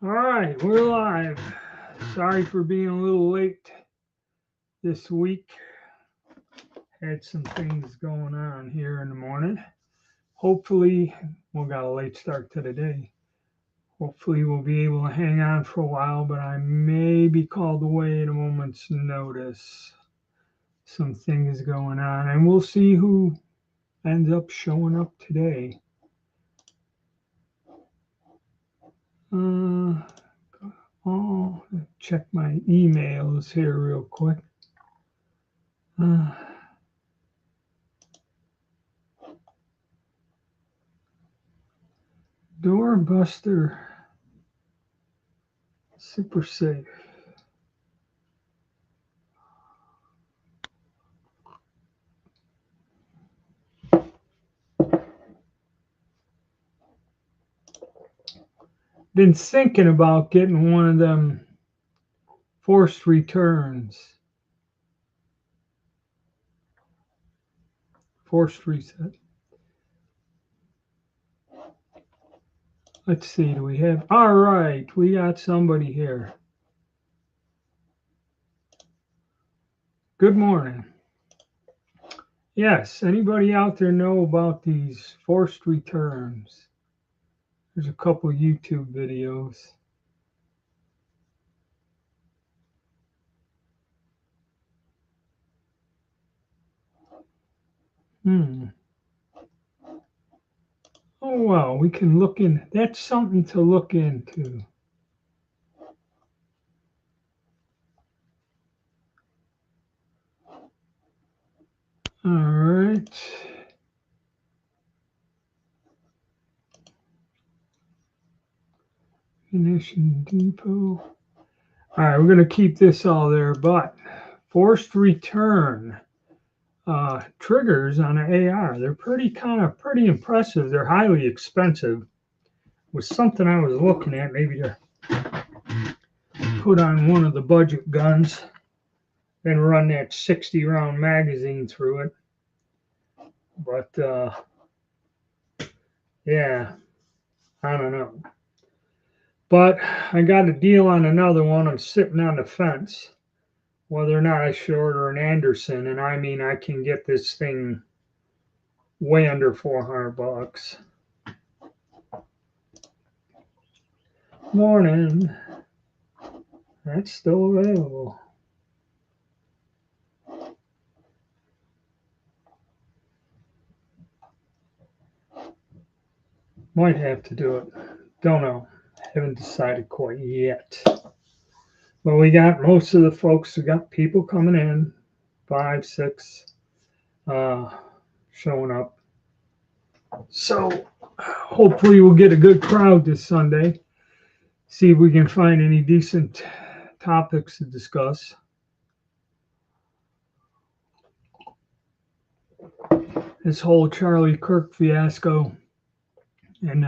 All right, we're live. Sorry for being a little late this week. Had some things going on here in the morning. Hopefully, we got a late start to the day. Hopefully, we'll be able to hang on for a while, but I may be called away at a moment's notice. Some things going on, and we'll see who ends up showing up today. Uh, I'll check my emails here real quick. Uh, Doorbuster Super Safe. Been thinking about getting one of them forced returns. Forced reset. Let's see, do we have? All right, we got somebody here. Good morning. Yes, anybody out there know about these forced returns? There's a couple YouTube videos. Oh, well, we can look in. That's something to look into. All right. Munition depot. All right, we're going to keep this all there, but forced return triggers on an AR, they're pretty impressive. They're highly expensive. Was something I was looking at, maybe to put on one of the budget guns and run that 60 round magazine through it. But yeah, I don't know. But I got a deal on another one. I'm sitting on the fence whether or not I should order an Anderson, and I mean I can get this thing way under $400. Morning. That's still available. Might have to do it. Don't know. Haven't decided quite yet. But we got most of the folks. We got people coming in, 5, 6, uh, showing up. So hopefully we'll get a good crowd this Sunday. See if we can find any decent topics to discuss. This whole Charlie Kirk fiasco and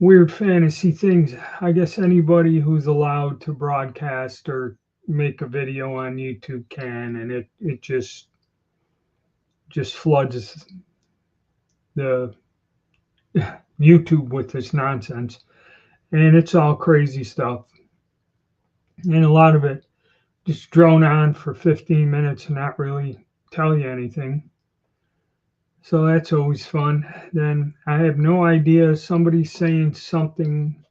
weird fantasy things. I guess anybody who's allowed to broadcast or make a video on YouTube can, and it just floods the YouTube with this nonsense, and it's all crazy stuff, and a lot of it just drone on for 15 minutes and not really tell you anything. So that's always fun. Then I have no idea. Somebody's saying something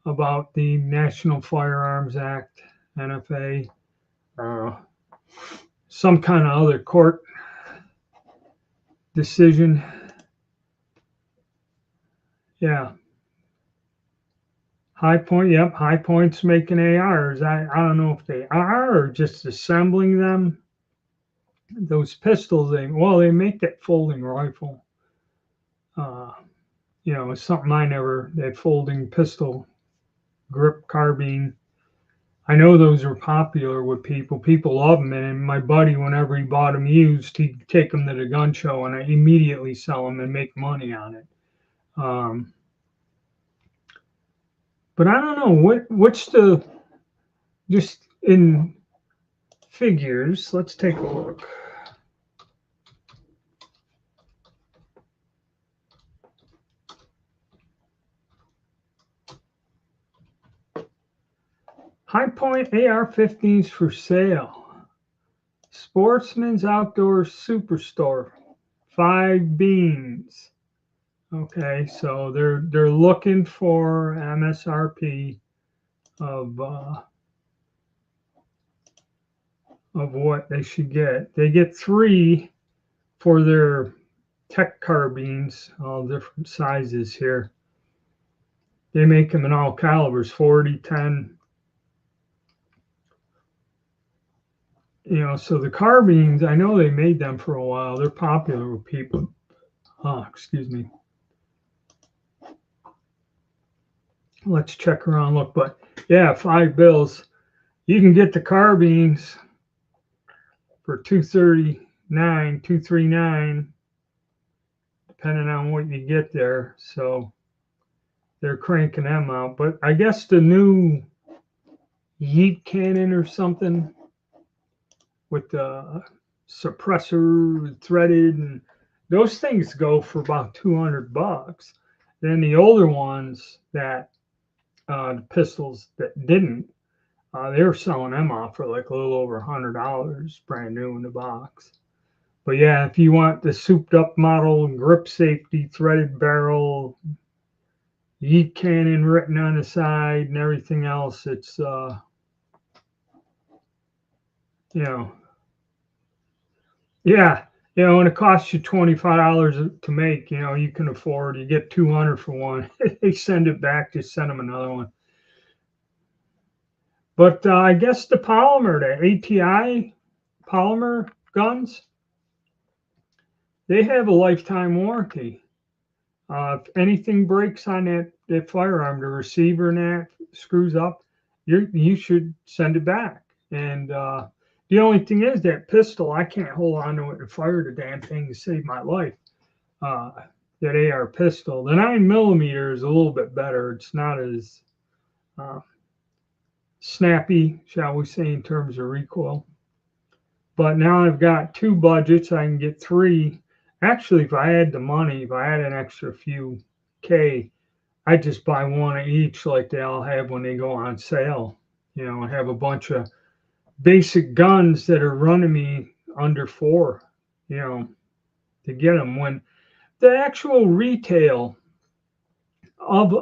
about the National Firearms Act, NFA, some kind of other court decision. Yeah. High Point, yep, High Point's making ARs. I don't know if they are or just assembling them. Those pistols, they make that folding rifle. Uh, it's something that folding pistol grip carbine. I know those are popular with people. People love them. And my buddy, whenever he bought them used, he'd take them to the gun show and I immediately sell them and make money on it. But I don't know what's the just in figures. Let's take a look. High Point AR-15s for sale. Sportsman's Outdoors Superstore. 5 beans. Okay, so they're looking for MSRP of what they should get. They get 3 for their tech carbines, all different sizes here. They make them in all calibers, 40, 10. You know, so the carbines, I know they made them for a while. They're popular with people. Oh, excuse me. Let's check around, look, but yeah, $5. You can get the carbines for $239, $239, depending on what you get there. So they're cranking them out. But I guess the new Yeet cannon or something with the suppressor threaded, and those things go for about $200. Then the older ones that the pistols that didn't, they were selling them off for like a little over $100, brand new in the box. But yeah, if you want the souped up model, grip safety, threaded barrel, Yeet cannon written on the side, and everything else, it's you know, yeah, you know, and it costs you $25 to make. You know, you can afford. You get 200 for one. They send it back. Just send them another one. But I guess the polymer, the ATI polymer guns, they have a lifetime warranty. If anything breaks on that firearm, the receiver and that screws up, you should send it back. And the only thing is that pistol, I can't hold on to it and fire the damn thing to save my life. That AR pistol, the 9mm is a little bit better. It's not as snappy, shall we say, in terms of recoil. But now I've got 2 budgets. I can get 3. Actually, if I had the money, if I had an extra few K, I'd just buy 1 of each like they all have when they go on sale. You know, I have a bunch of basic guns that are running me under 4, you know, to get them. When the actual retail of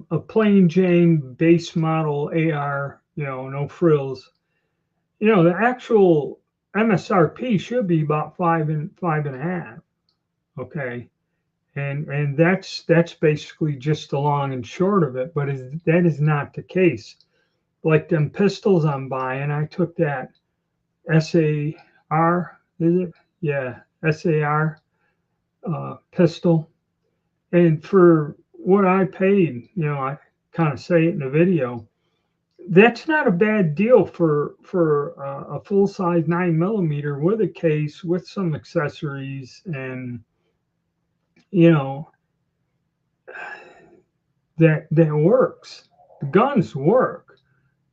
a plain Jane base model AR, you know, no frills, you know, the actual MSRP should be about 5.5. Okay. And that's basically just the long and short of it, but that is not the case. Like them pistols I'm buying, I took that SAR, is it? Yeah, SAR pistol, and for what I paid, you know, I kind of say it in the video. That's not a bad deal for a full size 9mm with a case with some accessories, and you know that works. The guns work,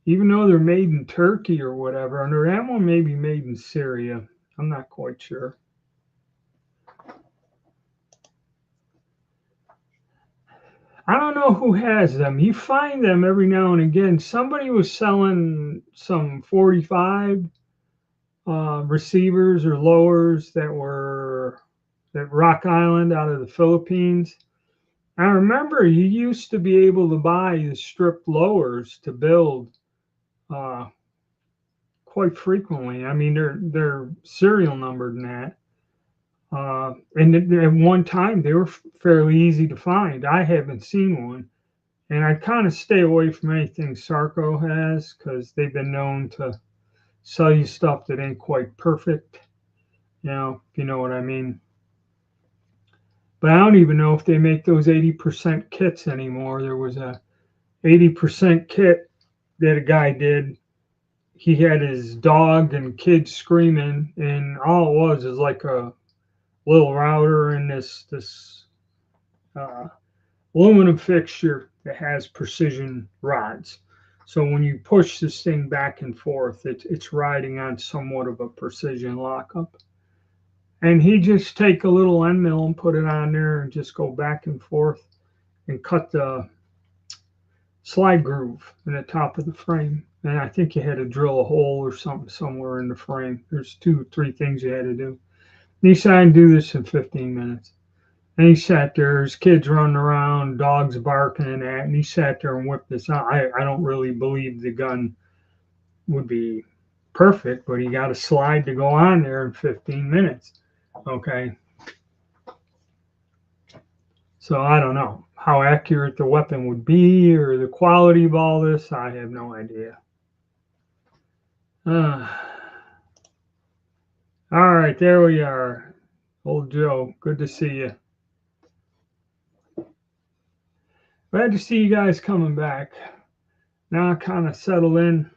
even though they're made in Turkey or whatever, and their ammo may be made in Syria. I'm not quite sure. I don't know who has them. You find them every now and again. Somebody was selling some 45 receivers or lowers that were at Rock Island out of the Philippines. I remember you used to be able to buy the stripped lowers to build quite frequently. I mean, they're serial numbered and that. And at one time they were fairly easy to find. I haven't seen one, and I kind of stay away from anything Sarco has because they've been known to sell you stuff that ain't quite perfect. You know, if you know what I mean. But I don't even know if they make those 80% kits anymore. There was a 80% kit that a guy did. He had his dog and kids screaming, and all it was is like a little router and this aluminum fixture that has precision rods. So when you push this thing back and forth, it's riding on somewhat of a precision lockup. And he just take a little end mill and put it on there and just go back and forth and cut the slide groove in the top of the frame. And I think you had to drill a hole or something somewhere in the frame. There's 2, 3 things you had to do. And he said, I can do this in 15 minutes. And he sat there, there's kids running around, dogs barking and that, and he sat there and whipped this out. I don't really believe the gun would be perfect, but he got a slide to go on there in 15 minutes. Okay. So I don't know how accurate the weapon would be or the quality of all this. I have no idea. All right, there we are. Old Joe, good to see you. Glad to see you guys coming back. Now I kind of settle in,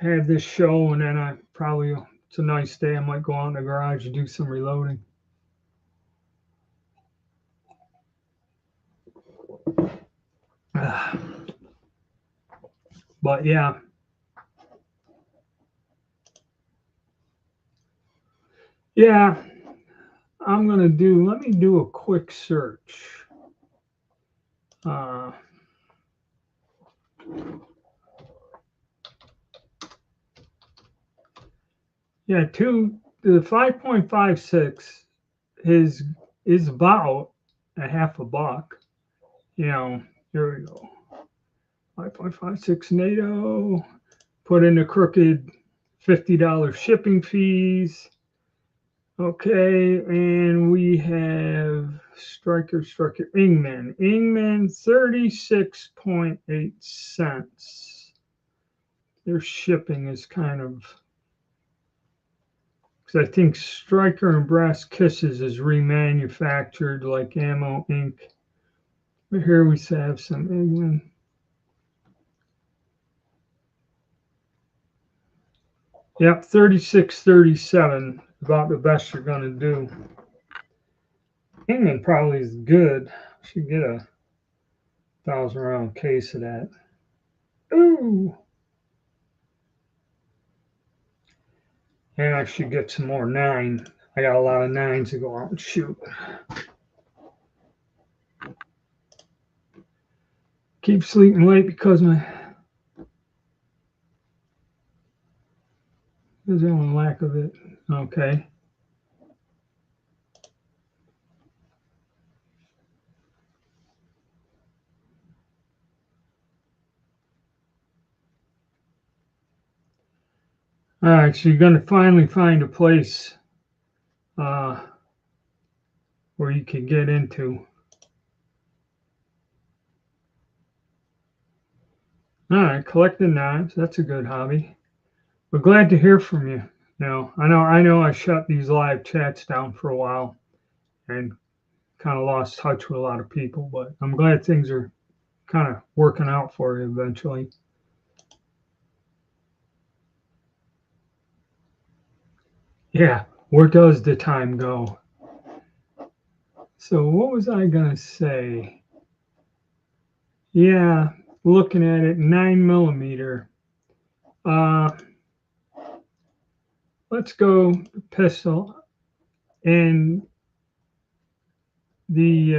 have this show, and then I probably, it's a nice day, I might go out in the garage and do some reloading. But yeah. Yeah, I'm going to let me do a quick search. Yeah, the 5.56 is about a half a buck. You know, here we go. 5.56 NATO, put in the crooked $50 shipping fees. Okay, and we have Striker Ingman 36.8 cents. Their shipping is kind of, because I think Striker and Brass Kisses is remanufactured like Ammo Inc. But here we have some Ingman. Yep, 36.37, about the best you're going to do. Ingman probably is good. Should get a 1,000-round case of that. Ooh. And I should get some more 9. I got a lot of 9s to go out and shoot. Keep sleeping late because there's only lack of it. Okay. All right, so you're going to finally find a place where you can get into. All right, collecting knives. That's a good hobby. We're glad to hear from you. Now, I know I shut these live chats down for a while and kind of lost touch with a lot of people, but I'm glad things are kind of working out for you eventually. Yeah, where does the time go? So what was I going to say? Yeah, looking at it, 9mm. Let's go pistol. And the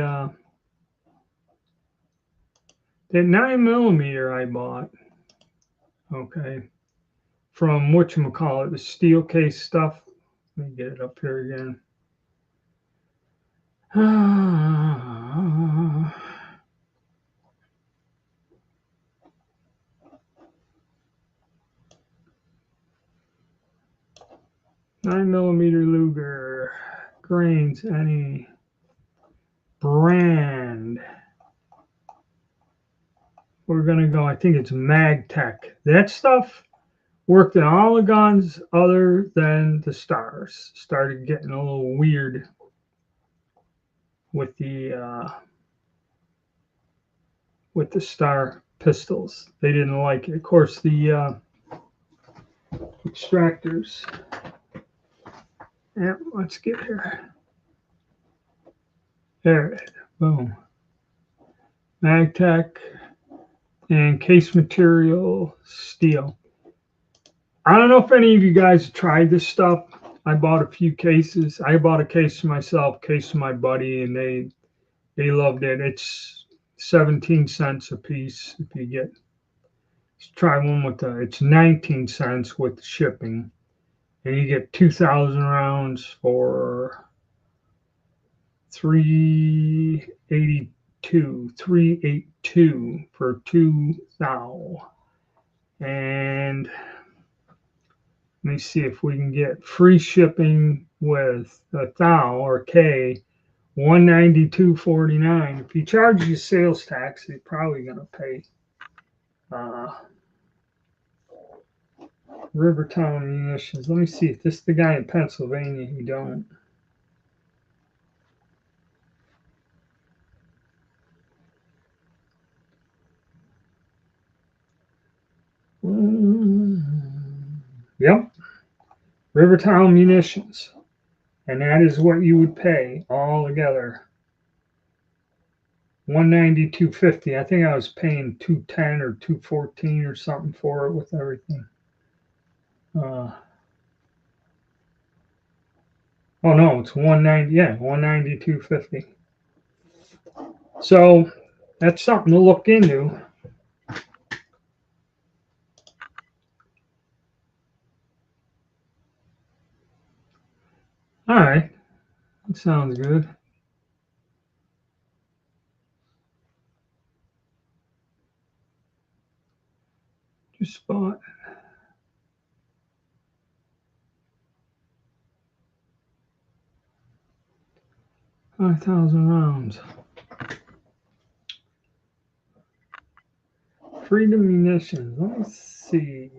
9mm I bought, okay, from whatchamacallit, the steel case stuff. Let me get it up here again. 9mm Luger, grains, any brand. We're gonna go, I think it's Magtech. That stuff worked in all the guns other than the Stars. Started getting a little weird with the Star pistols. They didn't like it. Of course, the extractors. Yeah, let's get here. There it is. Boom. Magtech and case material steel. I don't know if any of you guys tried this stuff. I bought a few cases. I bought a case for myself, case for my buddy, and they loved it. It's 17 cents a piece if you get Let's try one with it's 19 cents with shipping. And you get 2,000 rounds for 382 for 2,000. And let me see if we can get free shipping with a thou or K, 192.49. If he charges you sales tax, he's probably going to pay. Rivertown Munitions. Let me see if this is the guy in Pennsylvania. He don't. Yep. Rivertown Munitions. And that is what you would pay all together. 192.50. I think I was paying 210 or 214 or something for it with everything. Oh no, it's 190. Yeah, 192.50. So that's something to look into. All right, that sounds good. Just bought 5,000 rounds. Freedom Munitions. Let me see.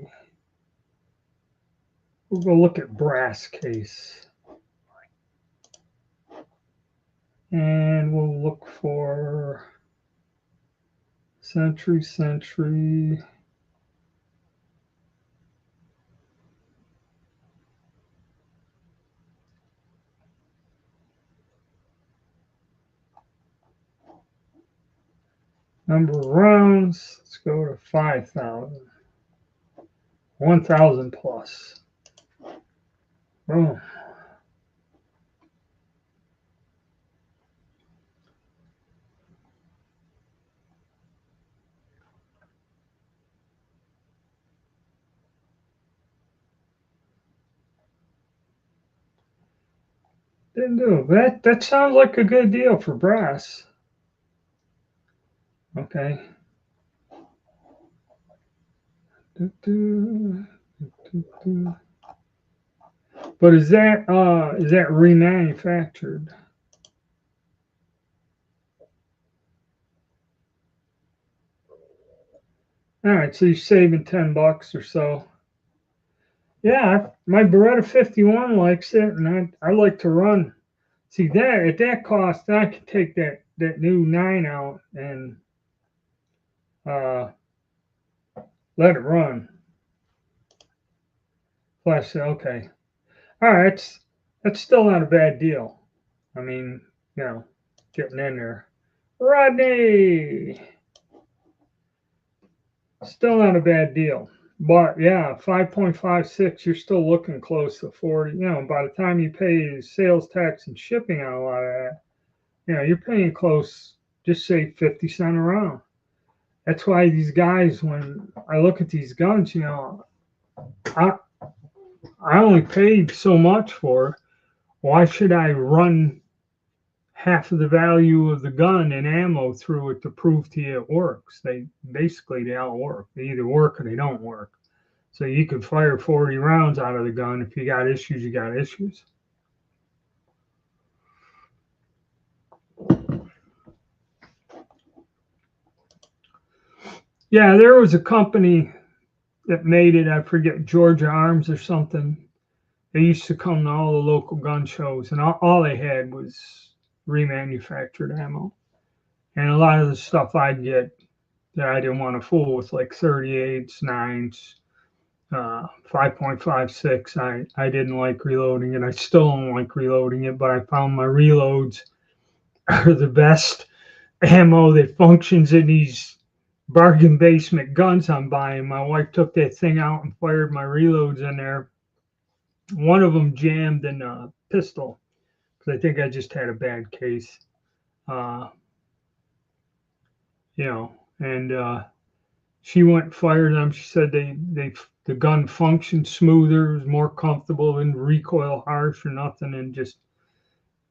We'll go look at brass case. And we'll look for Century. Number of rounds, let's go to 5,000. 1,000 plus. Boom. Didn't do it. That sounds like a good deal for brass. Okay. But is that remanufactured? All right, so you're saving $10 or so. Yeah, my Beretta 51 likes it, and I like to run. See that at that cost, I could take that new 9 out and let it run. Plus, okay, all right, that's still not a bad deal. I mean, getting in there, Rodney, still not a bad deal. But yeah, 5.56, you're still looking close to 40. By the time you pay sales tax and shipping on a lot of that, you're paying close, just say 50 cents a round. That's why these guys, when I look at these guns, I only paid so much for it. Why should I run half of the value of the gun and ammo through it to prove to you it works? They all work. They either work or they don't work. So you could fire 40 rounds out of the gun. If you got issues, you got issues. Yeah, there was a company that made it. I forget, Georgia Arms or something. They used to come to all the local gun shows, and all they had was remanufactured ammo. And a lot of the stuff I'd get that I didn't want to fool with, like 38s, 9s, 5.56. I didn't like reloading it. I still don't like reloading it, but I found my reloads are the best ammo that functions in these bargain basement guns I'm buying. My wife took that thing out and fired my reloads in there. One of them jammed in a pistol because I think I just had a bad case. And she went and fired them. She said the gun functioned smoother, was more comfortable, and recoil harsh or nothing, and just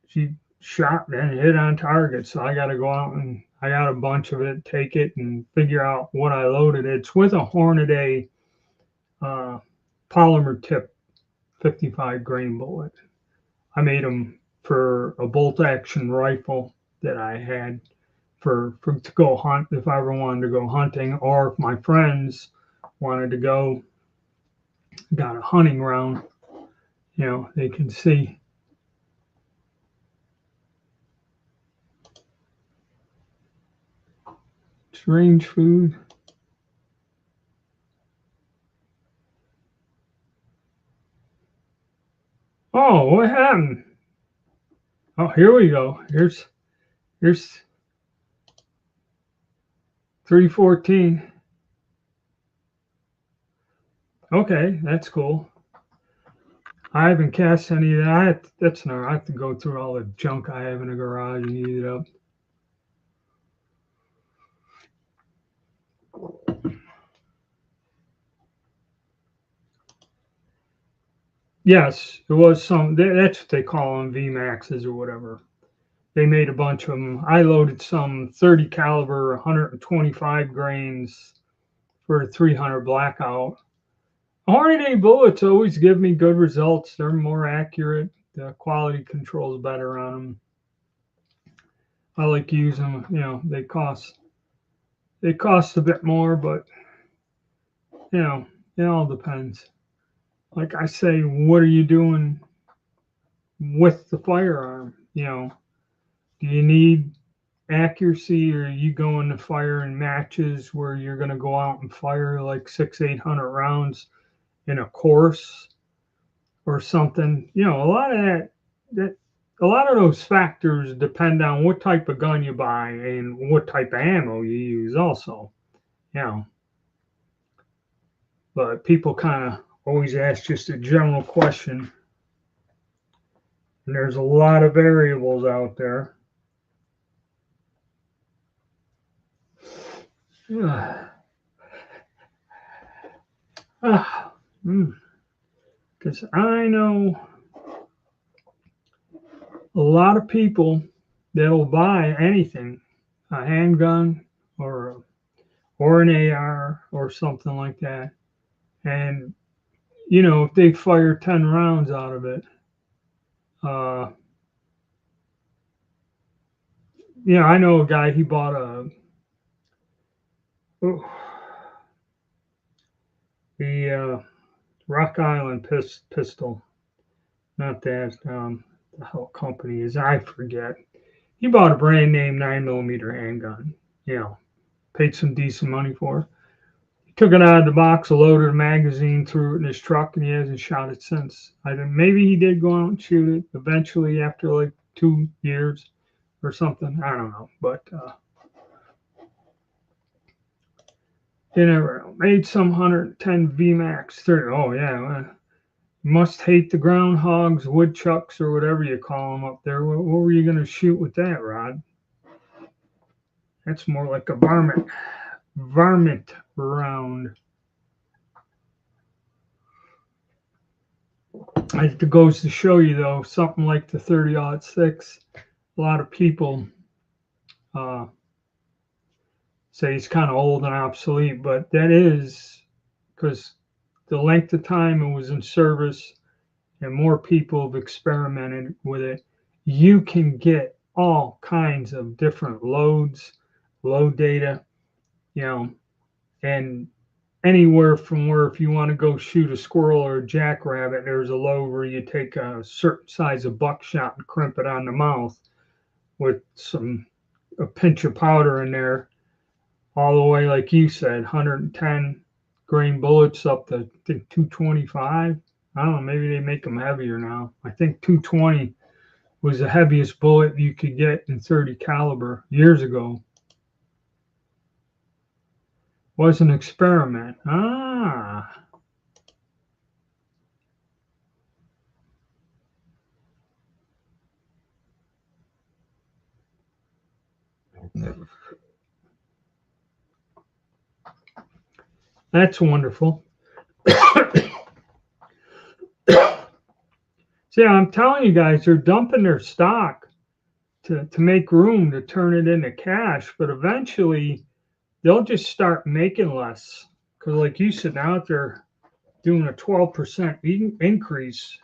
she shot and hit on target. So I got to go out and I got a bunch of it, take it, and figure out what I loaded. It's with a Hornady polymer tip 55 grain bullet. I made them for a bolt action rifle that I had for to go hunt if I ever wanted to go hunting, or if my friends wanted to go, got a hunting round, they can see. Strange food. Oh, what happened? Oh, here we go. Here's 314. Okay, that's cool. I haven't cast any of that. That's no. I have to go through all the junk I have in the garage and eat it up. Yes, it was some. That's what they call them, VMAXs or whatever. They made a bunch of them. I loaded some 30 caliber, 125 grains for a 300 blackout. Hornady bullets always give me good results. They're more accurate. The quality control is better on them. I like using them. They cost a bit more, but it all depends. Like I say, what are you doing with the firearm? Do you need accuracy, or are you going to fire in matches where you're going to go out and fire like 800 rounds in a course or something? A lot of that a lot of those factors depend on what type of gun you buy and what type of ammo you use also. But people kind of always ask just a general question, and there's a lot of variables out there. Because I know a lot of people that'll buy anything, a handgun or an AR or something like that, and if they fire 10 rounds out of it, I know a guy, he bought the Rock Island pistol, not that, the hell company is, I forget. He bought a brand name 9mm handgun, paid some decent money for it. He took it out of the box, loaded a magazine, threw it in his truck, and he hasn't shot it since. Maybe he did go out and shoot it eventually after like 2 years or something. I don't know, but you never know. Made some 110 VMAX 30. Oh yeah, must hate the groundhogs, woodchucks, or whatever you call them up there. What were you gonna shoot with that, Rod? That's more like a varmint round. It goes to show you, though, something like the 30-06, a lot of people say it's kind of old and obsolete, but that is because the length of time it was in service and more people have experimented with it. You can get all kinds of different loads, load data, and anywhere from where if you want to go shoot a squirrel or a jackrabbit, there's a load where you take a certain size of buckshot and crimp it on the mouth with a pinch of powder in there, all the way, like you said, 110 grain bullets up to, I think, 225. I don't know, maybe they make them heavier now. I think 220 was the heaviest bullet you could get in 30 caliber years ago. Was an experiment. That's wonderful. See, I'm telling you guys, they're dumping their stock to make room to turn it into cash, but eventually they'll just start making less. Because, like you said, now they're doing a 12% increase.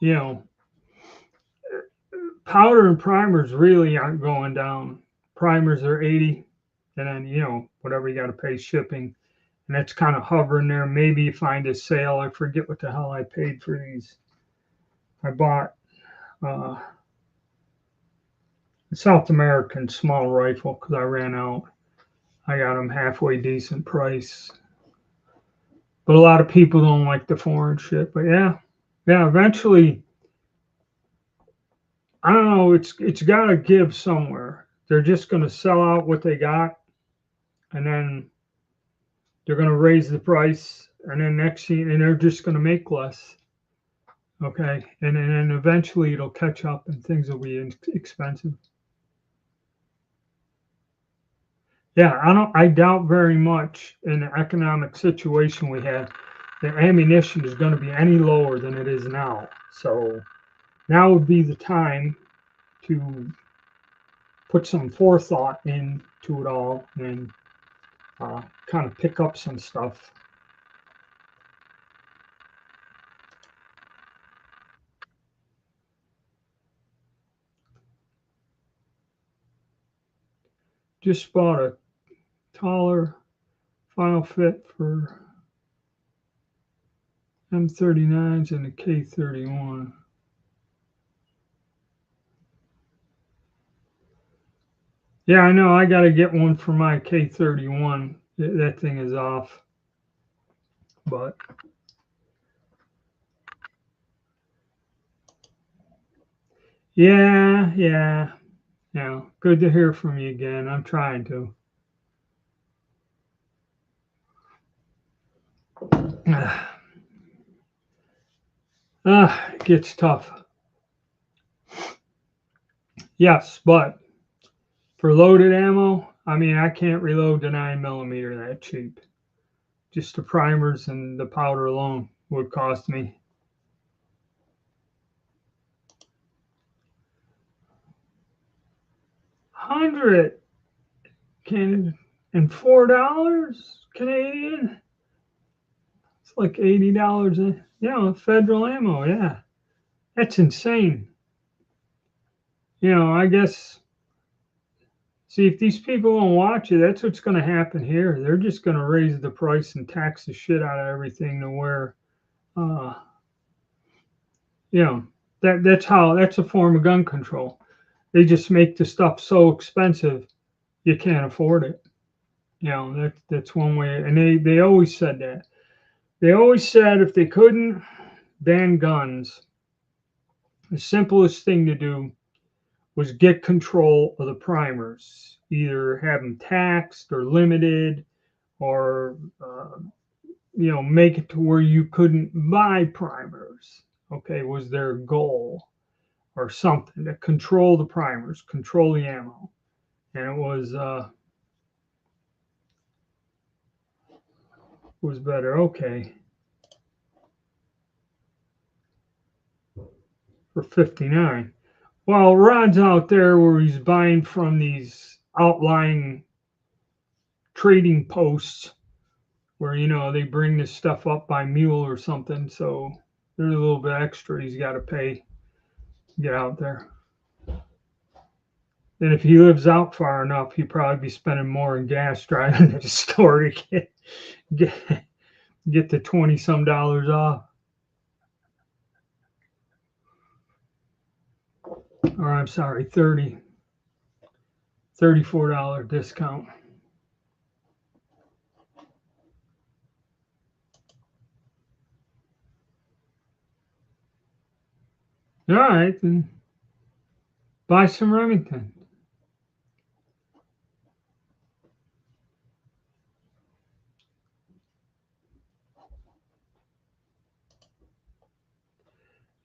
You know, powder and primers really aren't going down. Primers are 80, and then, whatever you got to pay shipping. And that's kind of hovering there. Maybe you find a sale. I forget what the hell I paid for these. I bought uh, a South American small rifle because I ran out. I got them halfway decent price. But a lot of people don't like the foreign shit. But yeah, eventually, I don't know. It's got to give somewhere. They're just going to sell out what they got, and then they're going to raise the price, and then next thing, and they're just going to make less. Okay, and then eventually it'll catch up, and things will be expensive. Yeah, I doubt very much in the economic situation we have that ammunition is going to be any lower than it is now. So now would be the time to put some forethought into it all and kind of pick up some stuff. Just bought a taller final fit for M39s and a K31. Yeah, I know. I got to get one for my K31. That thing is off. But yeah. Good to hear from you again. I'm trying to. It gets tough. Yes, but for loaded ammo, I mean, I can't reload the 9mm that cheap. Just the primers and the powder alone would cost me 104 dollars Canadian. It's like $80. Federal ammo. Yeah, that's insane. I guess. See, if these people won't watch it, that's what's going to happen here. They're just going to raise the price and tax the shit out of everything to where, uh, you know, that's a form of gun control. They just make the stuff so expensive you can't afford it. That's one way. And they always said that. They always said if they couldn't ban guns, the simplest thing to do was get control of the primers, either have them taxed or limited, or make it to where you couldn't buy primers. Okay, was their goal or something to control the primers, control the ammo, and it was better. Okay, for 59. Well, Rod's out there where he's buying from these outlying trading posts where they bring this stuff up by mule or something. So there's a little bit extra he's got to pay to get out there. And if he lives out far enough, he'd probably be spending more in gas driving to the store to get get the 20 some dollars off. Or I'm sorry, $34 discount. All right, then buy some Remington.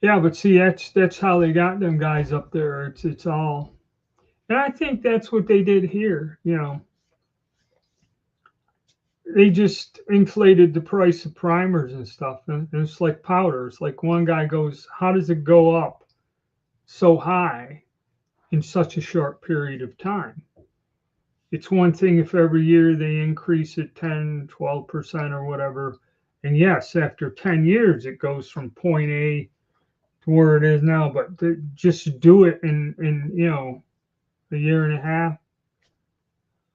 Yeah, but see, that's how they got them guys up there. It's all, and I think that's what they did here. You know, they just inflated the price of primers and stuff, and it's like powders. Like one guy goes, "How does it go up so high in such a short period of time?" It's one thing if every year they increase it 10, 12% or whatever. And yes, after 10 years, it goes from point A to where it is now. But just do it in, you know, a year and a half,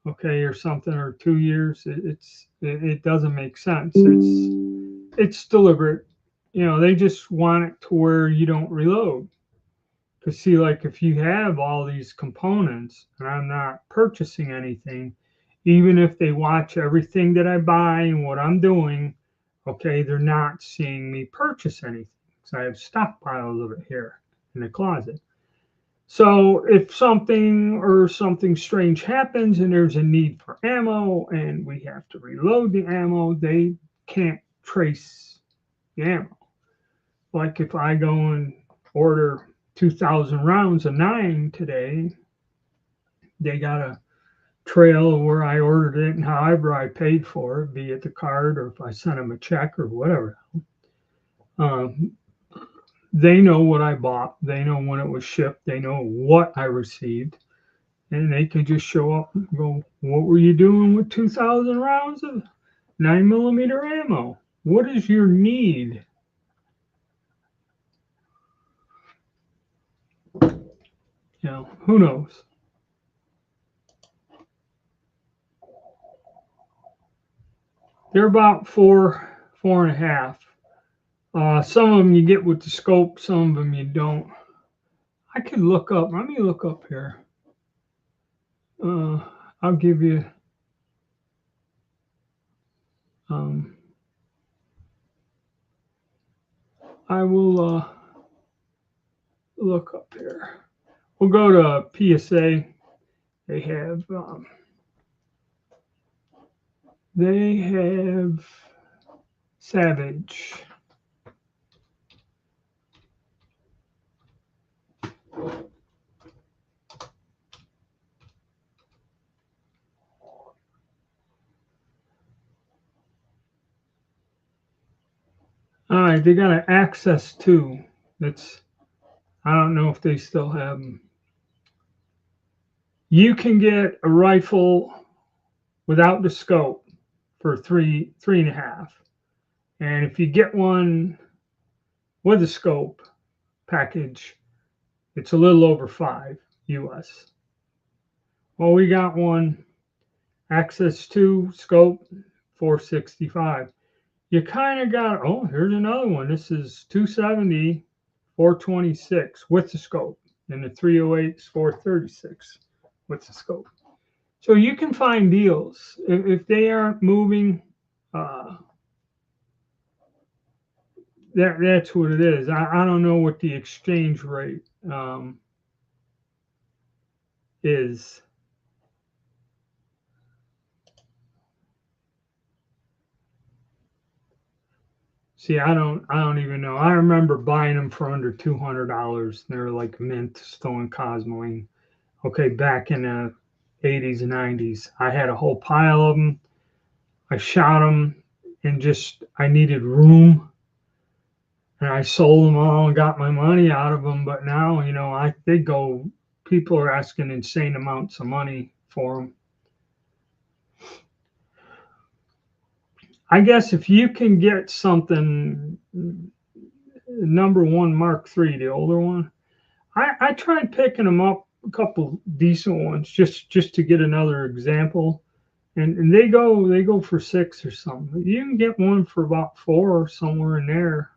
okay, or something, or 2 years. It doesn't make sense. It's deliberate. You know, they just want it to where you don't reload. Because see, like if you have all these components and I'm not purchasing anything, even if they watch everything that I buy and what I'm doing, okay, they're not seeing me purchase anything. So I have stockpiles of it here in the closet. So if something strange happens and there's a need for ammo and we have to reload the ammo, they can't trace the ammo. Like if I go and order 2,000 rounds of 9 today, they got a trail of where I ordered it and however I paid for it, be it the card or if I sent them a check or whatever. Um, they know what I bought. They know when it was shipped. They know what I received. And they can just show up and go, "What were you doing with 2,000 rounds of 9mm ammo? What is your need?" You know, who knows? They're about 4.5. Some of them you get with the scope, some of them you don't. I could look up. Let me look up here. Uh, I'll give you. Um, I will look up here. We'll go to PSA. They have. They have Savage. All right, they got an Access 2. That's, I don't know if they still have them. You can get a rifle without the scope for 3.5. And if you get one with a scope package, it's a little over 5 US. Well, we got one Access 2 scope 465. You kind of got, oh, here's another one. This is 270 426 with the scope, and the 308 is 436 with the scope. So you can find deals if they aren't moving. That's what it is. I don't know what the exchange rate is. See, I don't even know. I remember buying them for under $200. They were like mint Stone Cosmoline. Okay, back in the 80s and 90s, I had a whole pile of them. I shot them and just I needed room, and I sold them all and got my money out of them. But now, you know, they go. People are asking insane amounts of money for them. I guess if you can get something, number one Mark III, the older one, I tried picking them up, a couple decent ones, just to get another example, and they go for 6 or something. You can get one for about 4 or somewhere in there.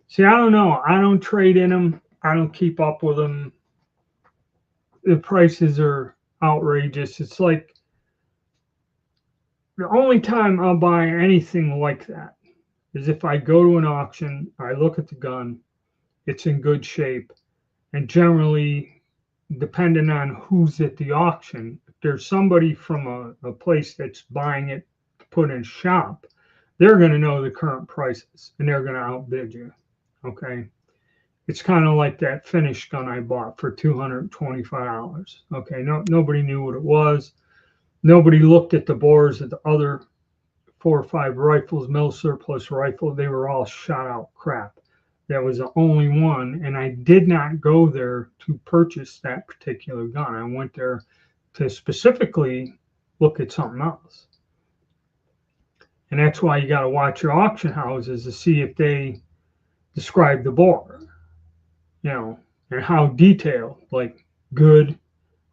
See, I don't know. I don't trade in them. I don't keep up with them. The prices are outrageous. It's like the only time I'll buy anything like that is if I go to an auction, I look at the gun, it's in good shape, and generally, depending on who's at the auction, if there's somebody from a place that's buying it to put in shop, they're going to know the current prices and they're going to outbid you. Okay. It's kind of like that Finnish gun I bought for $225. Okay, nobody knew what it was. Nobody looked at the bores of the other 4 or 5 rifles, mil surplus rifle. They were all shot out crap. That was the only one, and I did not go there to purchase that particular gun. I went there to specifically look at something else. And that's why you got to watch your auction houses to see if they describe the bore, and how detailed, like good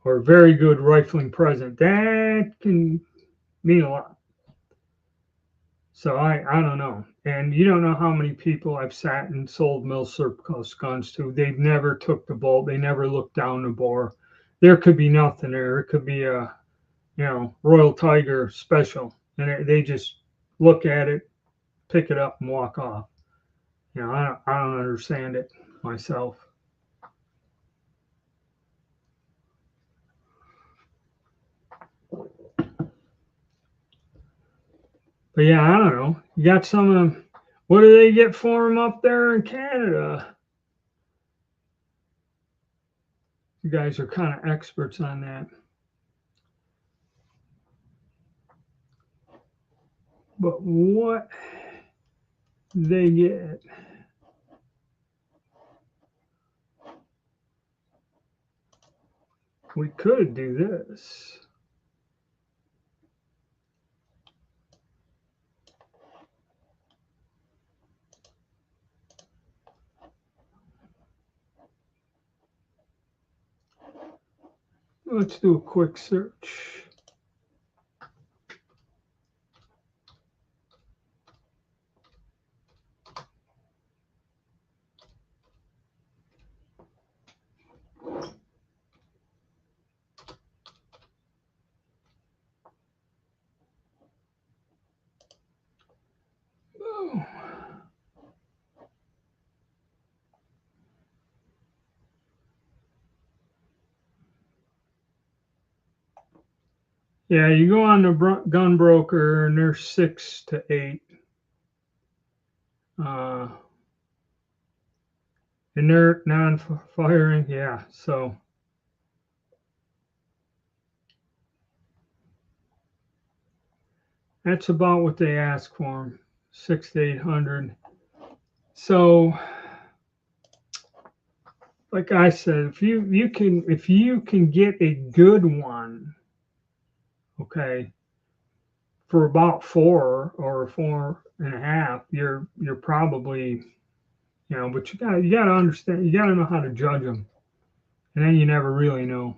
or very good rifling present. That can mean a lot. So I don't know. And you don't know how many people I've sat and sold mil surplus guns to. They've never took the bolt. They never looked down the bore. There could be nothing there. It could be a, Royal Tiger special. And they just look at it, pick it up and walk off. I don't understand it myself. But yeah, I don't know. You got some of them. What do they get for them up there in Canada? You guys are kind of experts on that. But what they get? We could do this. Let's do a quick search. Oh. Yeah, you go on the gun broker and they're 6 to 8. Inert, non-firing, yeah. So that's about what they ask for them, 6 to 800. So, like I said, if you can get a good one, okay, for about 4 or 4.5, you're probably, but you gotta understand, you gotta know how to judge them, and then you never really know.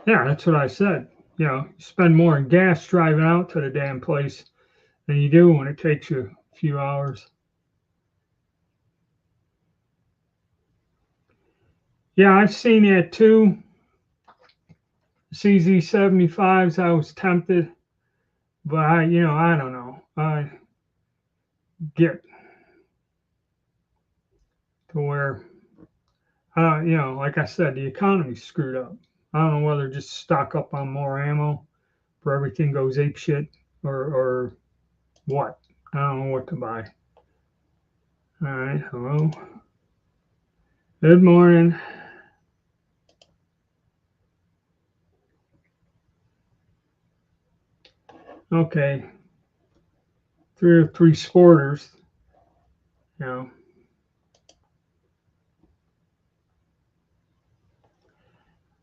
Yeah, that's what I said. You spend more in gas driving out to the damn place than you do when it takes you a few hours. Yeah, I've seen that too. CZ75s, I was tempted, but I don't know. I get to where, like I said, the economy's screwed up. I don't know whether just stock up on more ammo for everything goes ape shit or what. I don't know what to buy. All right, hello. Good morning. Okay. 3 sporters. All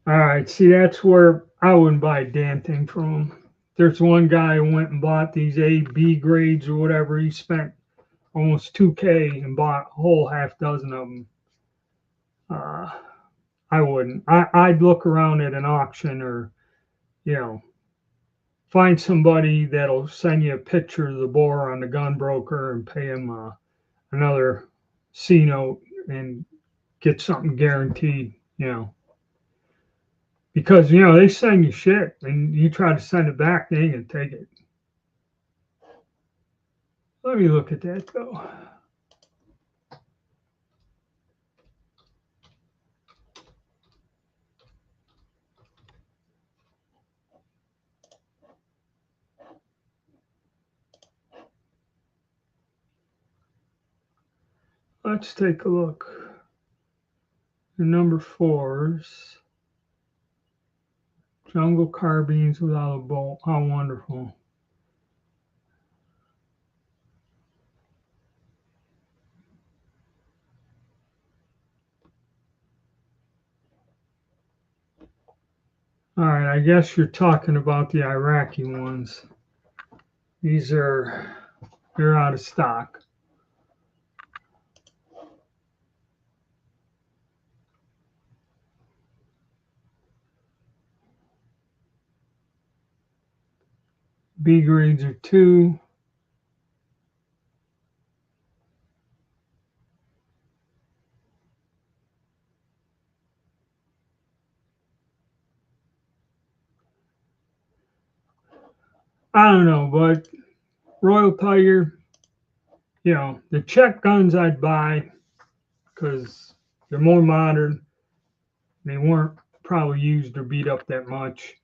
right. See, that's where I wouldn't buy a damn thing from them. There's one guy who went and bought these A, B grades or whatever. He spent almost 2K and bought a whole half dozen of them. I wouldn't. I'd look around at an auction or, you know, find somebody that'll send you a picture of the bore on the gun broker and pay him another C note and get something guaranteed, because they send you shit and you try to send it back, they ain't gonna take it. Let me look at that though. let's take a look. The number 4s. Jungle carbines without a bolt. How wonderful. All right, I guess you're talking about the Iraqi ones. They're out of stock. B grades are 2. I don't know, but Royal Tiger, you know, the Czech guns I'd buy because they're more modern. They weren't probably used or beat up that much.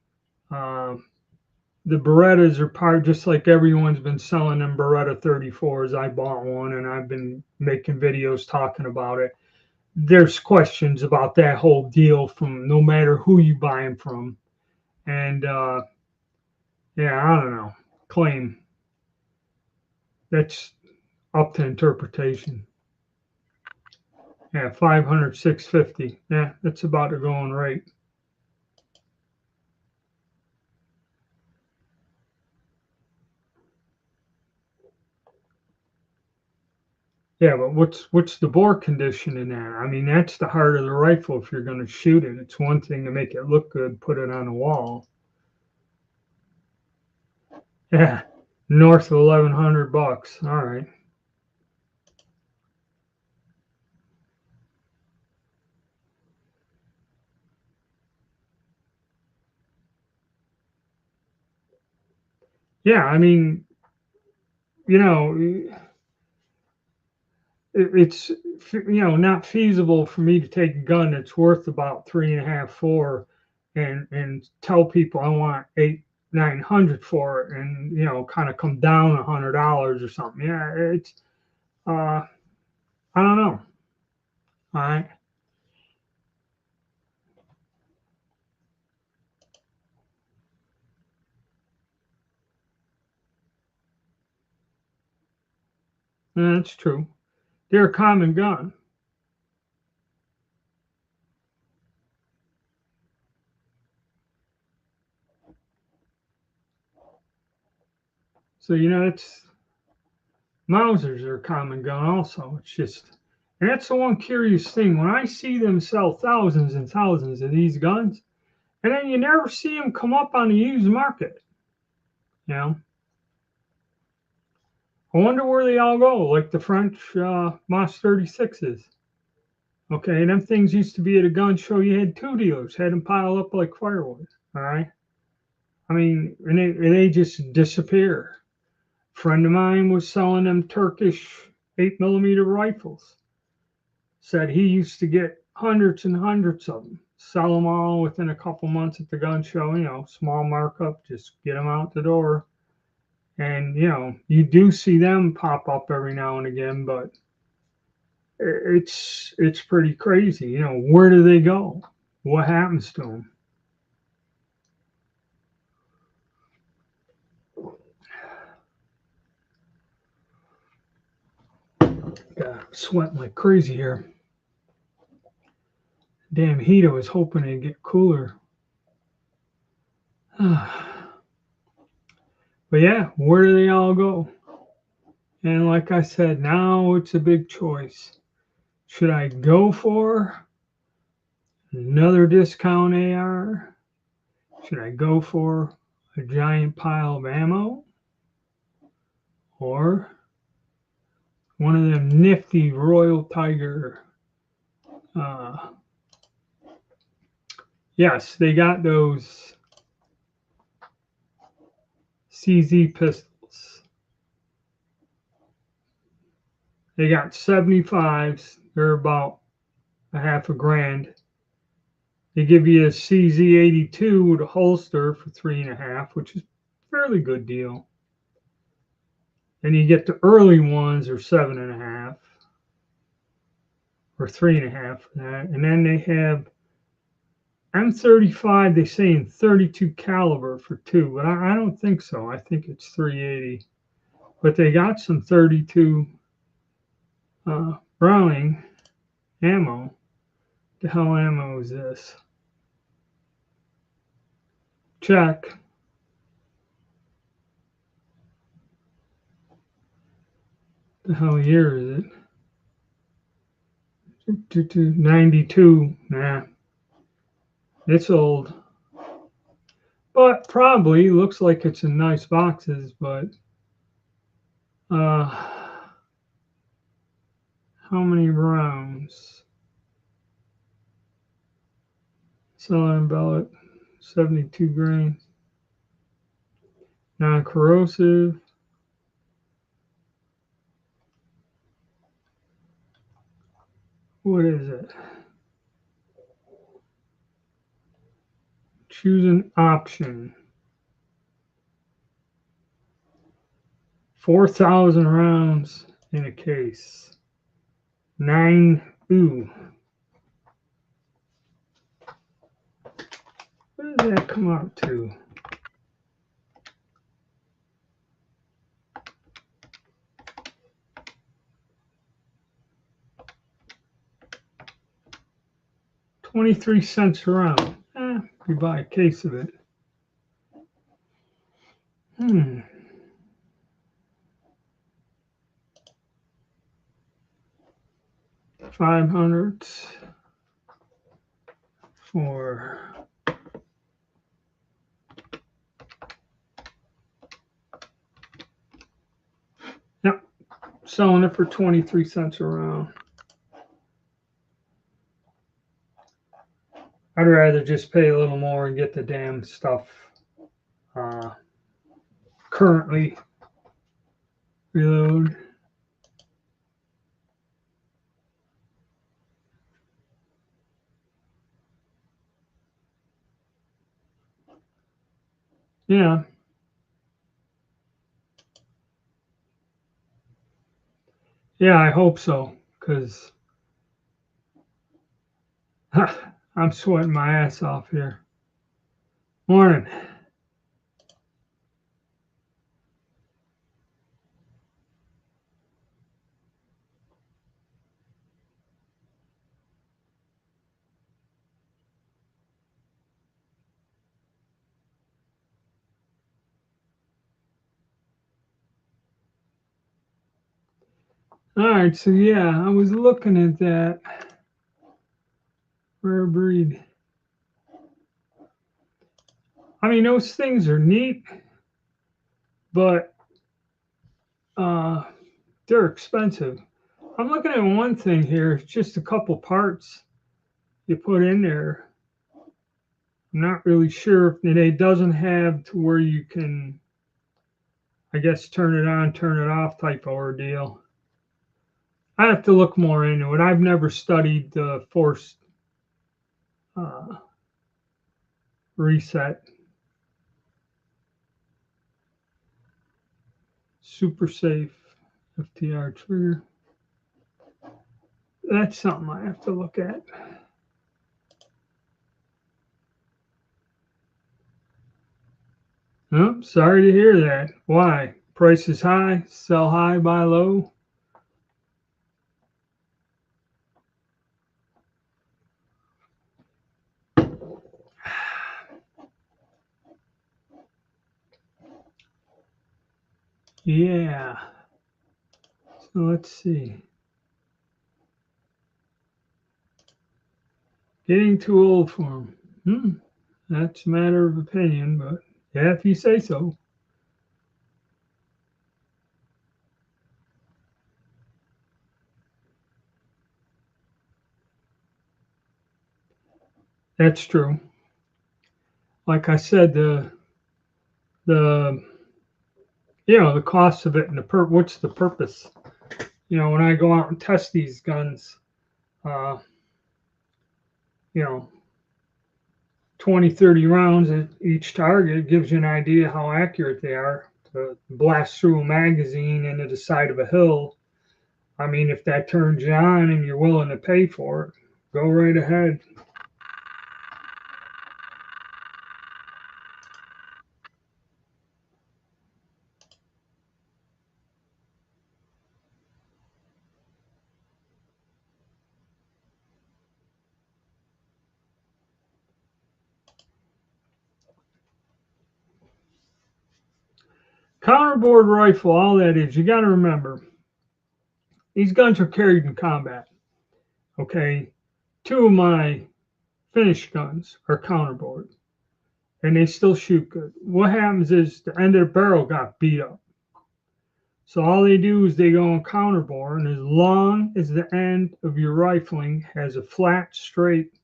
The Berettas are just like everyone's been selling them Beretta 34s. I bought one and I've been making videos talking about it. There's questions about that whole deal from no matter who you buy them from. And yeah, I don't know. Claim. That's up to interpretation. Yeah, 500, 650. Yeah, that's about the going rate. Yeah, but what's the bore condition in that? I mean, that's the heart of the rifle if you're going to shoot it. It's one thing to make it look good, put it on a wall. Yeah, north of $1,100. All right. Yeah, I mean, you know, it's not feasible for me to take a gun that's worth about 3.5, 4, and tell people I want 800-900 for it, and kind of come down $100 or something. Yeah, it's I don't know. All right. Yeah, that's true. They're a common gun. So it's Mausers are a common gun also. It's just, and that's the one curious thing. When I see them sell thousands and thousands of these guns, and then you never see them come up on the used market. You know, I wonder where they all go, like the French Moss 36s. Okay, them things used to be at a gun show. You had 2 dealers, had them pile up like firewood. All right. I mean, and they just disappear. A friend of mine was selling them Turkish 8mm rifles. Said he used to get hundreds and hundreds of them, sell them all within a couple months at the gun show. Small markup, just get them out the door. And you do see them pop up every now and again, but it's pretty crazy. Where do they go? What happens to them? Sweating like crazy here. Damn heat, I was hoping it'd get cooler. But yeah, where do they all go? And like I said, now it's a big choice. Should I go for another discount AR? Should I go for a giant pile of ammo? Or one of them nifty Royal Tiger? Yes, they got those CZ pistols. They got 75s. They're about a half a grand. They give you a CZ82 with a holster for 3.5, which is a fairly good deal. And you get the early ones are 7.5. or 3.5 for that. And then they have M35, they say in 32 caliber for 2, but I don't think so. I think it's 380. But they got some 32 Browning ammo. The hell ammo is this? Check. The hell year is it? 92. Nah. It's old. But probably looks like it's in nice boxes, but how many rounds? Southern Bellet, 72 grains. Non-corrosive. What is it? Choose an option. 4,000 rounds in a case. 9. Ooh. What does that come out to? $0.23 a round. You buy a case of it. 500 for selling it for 23 cents a round. I'd rather just pay a little more and get the damn stuff currently. Reload. Yeah. Yeah, I hope so, because I'm sweating my ass off here. Morning. All right, so yeah, I was looking at that rare breed. I mean, those things are neat, but they're expensive. I'm looking at one thing here, it's just a couple parts you put in there. I'm not really sure if it doesn't have to where you can, I guess, turn it on, turn it off type of ordeal. I have to look more into it. I've never studied the forced reset. Super safe FTR trigger. That's something I have to look at. Oh, sorry to hear that. Why? Price is high, sell high, buy low. Yeah. So let's see. Getting too old for them. That's a matter of opinion, but yeah, if you say so. That's true. Like I said, the the cost of it and what's the purpose? When I go out and test these guns, 20, 30 rounds at each target gives you an idea how accurate they are. To blast through a magazine into the side of a hill I mean, if that turns you on and you're willing to pay for it, go right ahead. Counterboard rifle, all that is, you got to remember, these guns are carried in combat. Okay, two of my finished guns are counterboard, and they still shoot good. What happens is the end of the barrel got beat up. So all they do is they go on counterbore, and as long as the end of your rifling has a flat, straight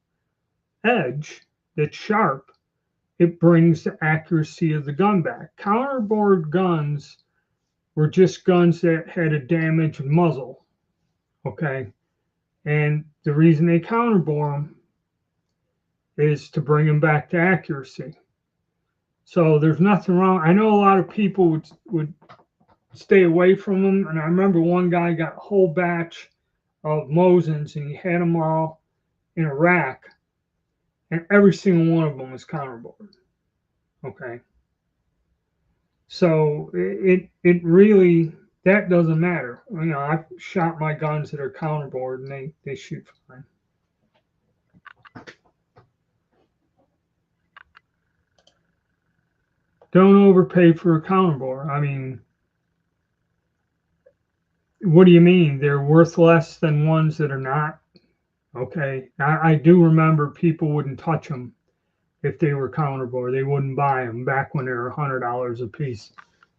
edge that's sharp, it brings the accuracy of the gun back. Counterboard guns were just guns that had a damaged muzzle, okay? And the reason they counterbore them is to bring them back to accuracy. So there's nothing wrong. I know a lot of people would stay away from them. And I remember one guy got a whole batch of Mosins and he had them all in a rack, and every single one of them was counterboard. Okay. So it really, that doesn't matter. You know, I've shot my guns that are counterboard and they shoot fine. Don't overpay for a counterbore. I mean, what do you mean? They're worth less than ones that are not? Okay. I do remember people wouldn't touch them if they were counterboard. They wouldn't buy them back when they were $100 a piece.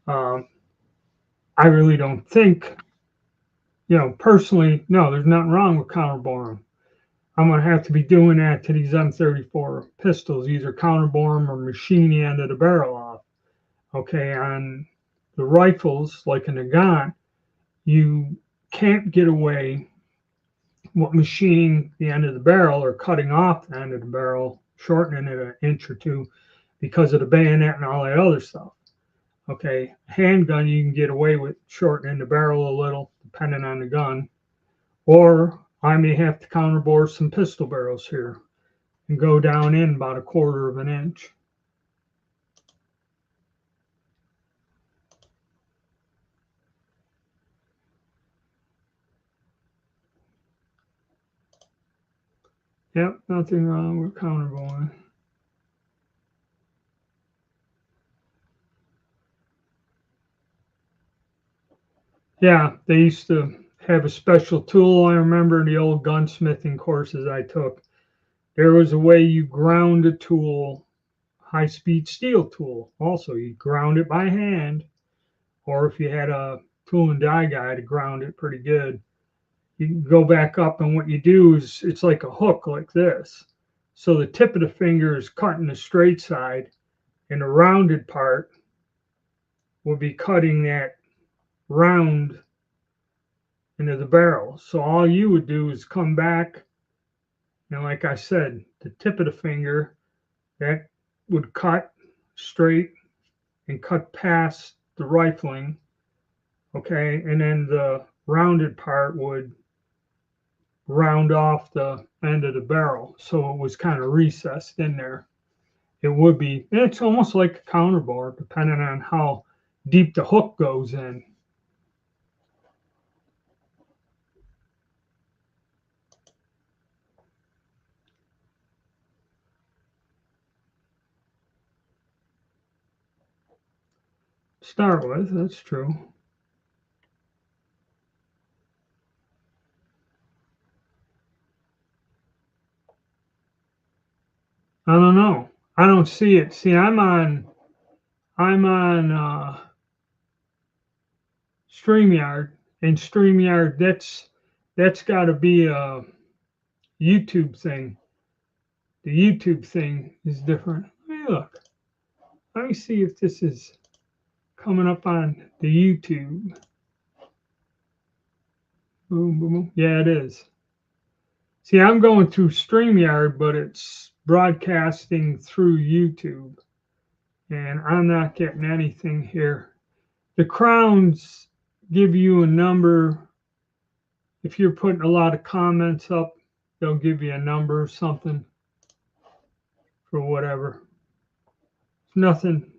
I really don't think, you know, personally, no, there's nothing wrong with counterboring. I'm going to have to be doing that to these M34 pistols, either counterbore them or machine the end of the barrel off. Okay, on the rifles, like a Nagant, you can't get away with machining the end of the barrel or cutting off the end of the barrel, shortening it an inch or two because of the bayonet and all that other stuff. Okay, handgun, you can get away with shortening the barrel a little, depending on the gun. Or I may have to counterbore some pistol barrels here and go down in about a quarter of an inch. Yep, nothing wrong with counterboring. Yeah, they used to have a special tool. I remember the old gunsmithing courses I took. There was a way you ground a tool, high-speed steel tool. Also, you ground it by hand, or if you had a tool and die guy to ground it pretty good, you can go back up, and what you do is it's like a hook like this. So the tip of the finger is cutting the straight side, and the rounded part will be cutting that round into the barrel. So all you would do is come back, and like I said, the tip of the finger that would cut straight and cut past the rifling, okay, and then the rounded part would round off the end of the barrel, so it was kind of recessed in there. It would be, it's almost like a counterbore, depending on how deep the hook goes in. Start with, that's true. I don't know. I don't see it. See, I'm on StreamYard, and StreamYard, that's got to be a YouTube thing. The YouTube thing is different. Hey, look. Let me see if this is coming up on the YouTube. Boom, boom, boom. Yeah, it is. See, I'm going through StreamYard, but it's broadcasting through YouTube, and I'm not getting anything here. The crowns give you a number if you're putting a lot of comments up, they'll give you a number or something for whatever. Nothing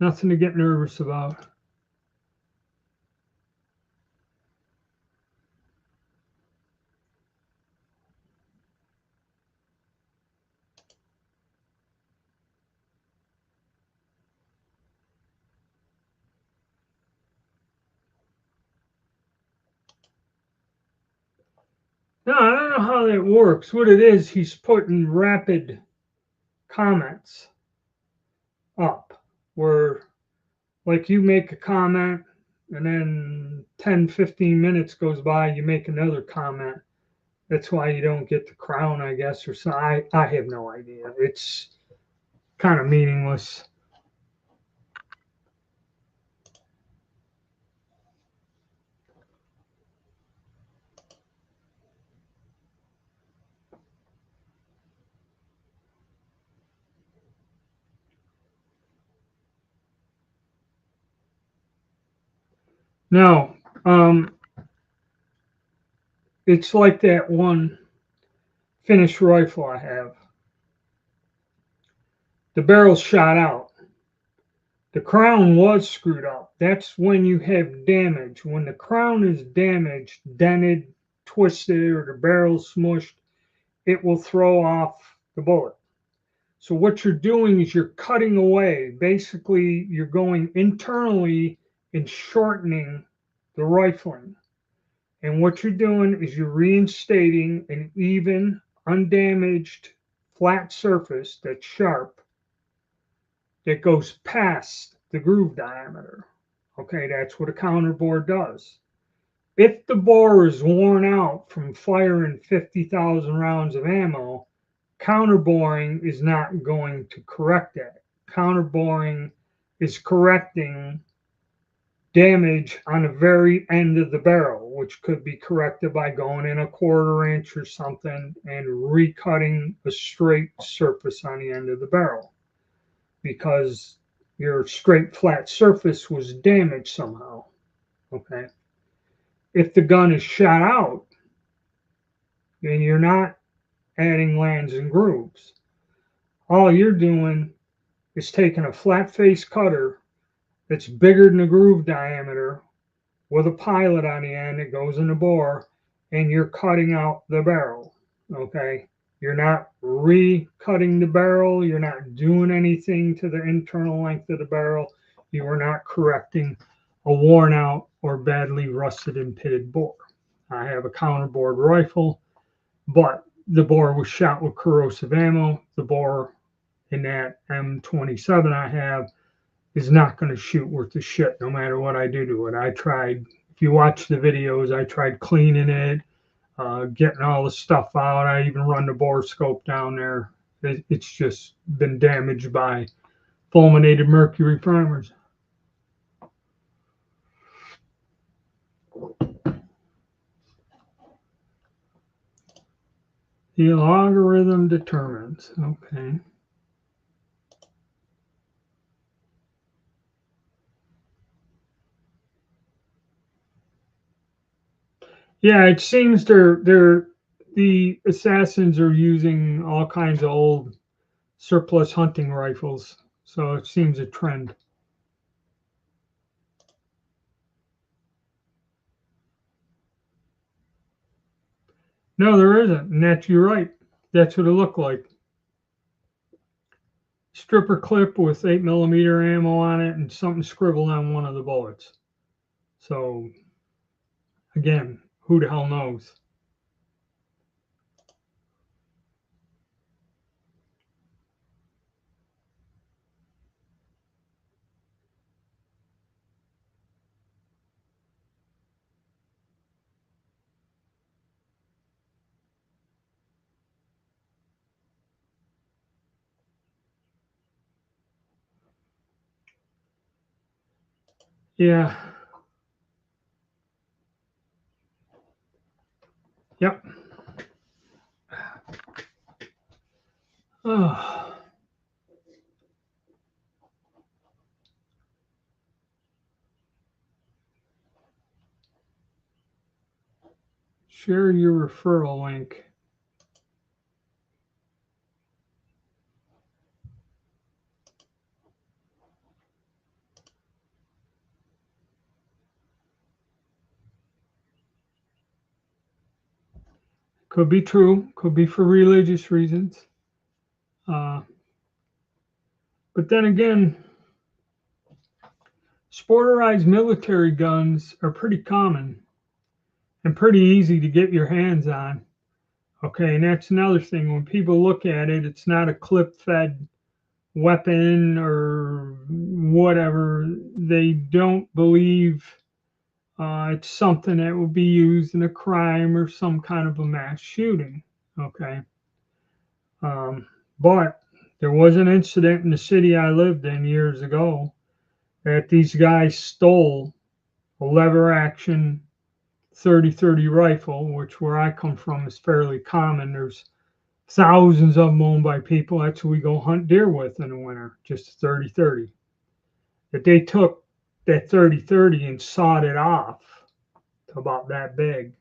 to get nervous about. No, I don't know how that works. What it is, he's putting rapid comments up where, like, you make a comment and then 10, 15 minutes goes by, you make another comment. That's why you don't get the crown, I guess, or so. I have no idea. It's kind of meaningless. No, it's like that one finished rifle I have. The barrel's shot out. The crown was screwed up. That's when you have damage. When the crown is damaged, dented, twisted, or the barrel smushed, it will throw off the bullet. So what you're doing is you're cutting away. Basically, you're going internally and shortening the rifling. And what you're doing is you're reinstating an even, undamaged, flat surface that's sharp that goes past the groove diameter. Okay, that's what a counterbore does. If the bore is worn out from firing 50,000 rounds of ammo, counterboring is not going to correct that. Counterboring is correcting damage on the very end of the barrel, which could be corrected by going in a 1/4 inch or something and recutting a straight surface on the end of the barrel, because your straight flat surface was damaged somehow. Okay. If the gun is shot out, then you're not adding lands and grooves. All you're doing is taking a flat face cutter that's bigger than the groove diameter with a pilot on the end that goes in the bore, and you're cutting out the barrel. Okay. You're not recutting the barrel. You're not doing anything to the internal length of the barrel. You are not correcting a worn out or badly rusted and pitted bore. I have a counterbored rifle, but the bore was shot with corrosive ammo. The bore in that M27 I have is not going to shoot worth a shit no matter what I do to it. I tried, if you watch the videos, I tried cleaning it, getting all the stuff out. I even run the bore scope down there. It's just been damaged by fulminated mercury primers. The logarithm determines. Okay. Yeah, it seems the assassins are using all kinds of old surplus hunting rifles, so it seems a trend. No, there isn't, and that's you're right. That's what it looked like. Stripper clip with 8mm ammo on it, and something scribbled on one of the bullets. So again, who the hell knows? Yeah. Yep. Oh. Share your referral link. Could be true, could be for religious reasons. But then again, sporterized military guns are pretty common and pretty easy to get your hands on. Okay, and that's another thing. When people look at it, it's not a clip-fed weapon or whatever. They don't believe it's something that will be used in a crime or some kind of a mass shooting. Okay. But there was an incident in the city I lived in years ago that these guys stole a lever action 30-30 rifle, which where I come from is fairly common. There's thousands of them owned by people. That's what we go hunt deer with in the winter, just 30-30. That they took that 30-30 and sawed it off to about that big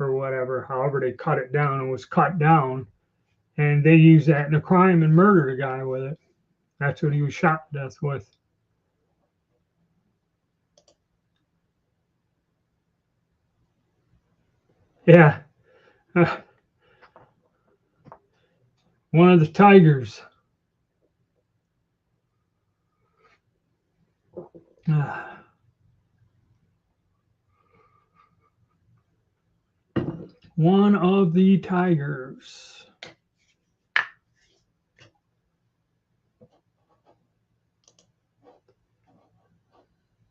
or whatever, however they cut it down. It was cut down, and they used that in a crime and murdered a guy with it. That's what he was shot to death with. Yeah. One of the tigers. One of the tigers.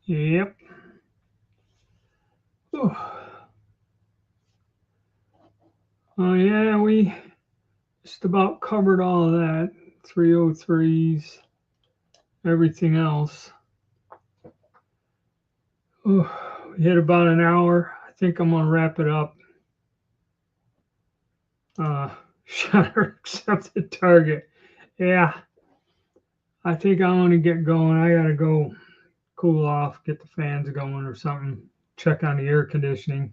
Yep. Oh yeah, we just about covered all of that. 303s, everything else. We hit about an hour. I think I'm gonna wrap it up. Shutter accepted target. Yeah, I think I'm gonna get going. I gotta go cool off, get the fans going or something, check on the air conditioning.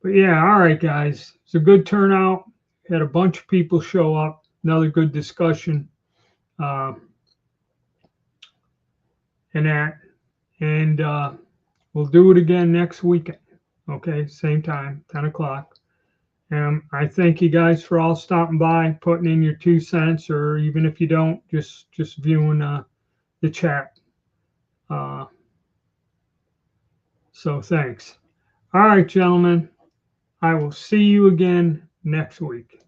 But yeah, all right, guys. It's a good turnout. Had a bunch of people show up. Another good discussion. And that. And we'll do it again next weekend. Okay, same time, 10 o'clock. And I thank you guys for all stopping by, putting in your 2 cents, or even if you don't, just viewing the chat. So thanks. All right, gentlemen. I will see you again next week.